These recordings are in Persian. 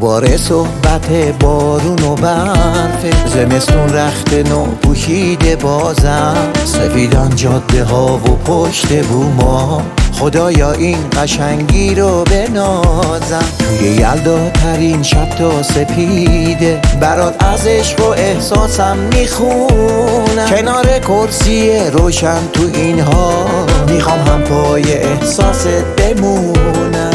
دوباره صحبت بارون و برفه، زمستون رخت نو پوشیده بازم، سفیدن جاده ها و پشت بوما، خدایا این قشنگی رو بنازم. توی یلدا ترین شب تا سپیده، برات از عشق و احساسم میخونم، کنار کرسی روشن تو اینها، میخوام هم پای احساست بمونم.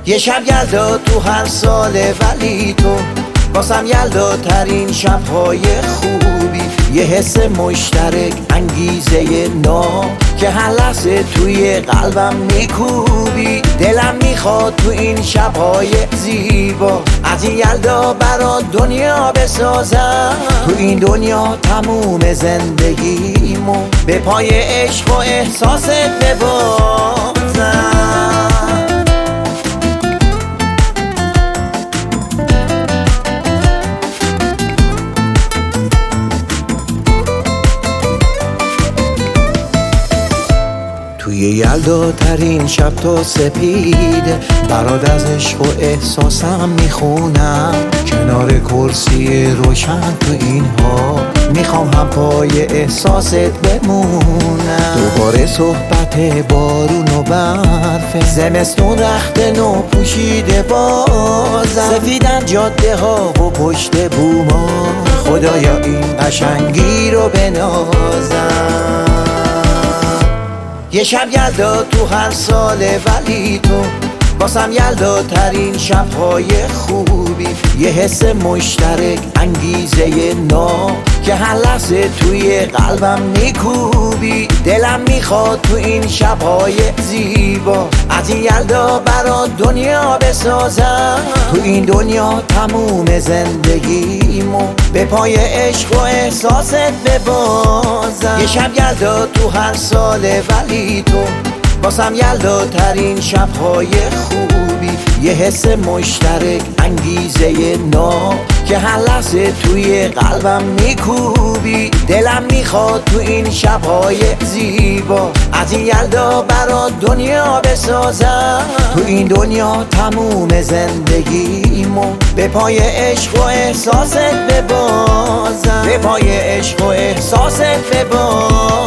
یه شب یلدا تو هر ساله، ولی تو واسم یلدا ترین شبهای خوبی، یه حس مشترک انگیزه نام که هر لحظه توی قلبم میکوبی. دلم میخواد تو این شبهای زیبا از این یلدا برات دنیا بسازم، تو این دنیا تموم زندگیمو به پای عشق و احساست ببازم. توی یلدا ترین شب تا سپیده، برات از عشق و احساسم میخونم، کنار کرسی روشن تو اینها، میخوام هم پای احساست بمونم. دوباره صحبت بارون و برفه، زمستون رخت نو پوشیده بازم، سفیدن جاده ها و پشت بوما، خدایا این قشنگی رو بنازم. یه شب یلدا تو هر ساله، ولی تو واسم یلدا ترین شبهای خوبی، یه حس مشترک انگیزه نام که هر لحظه توی قلبم میکوبی. دلم میخواد تو این شبهای زیبا از این یلدا برات دنیا بسازم، تو این دنیا تموم زندگیمو به پای عشق و احساست ببازم. یه شب یلدا تو هر ساله، ولی تو واسم یلدا ترین شبهای خوبی، یه حس مشترک انگیزه نام که هر لحظه توی قلبم میکوبی. دلم میخواد تو این شبهای زیبا از این یلدا برات دنیا بسازم، تو این دنیا تموم زندگیمو به پای عشق و احساست ببازم، به پای عشق و احساست ببازم.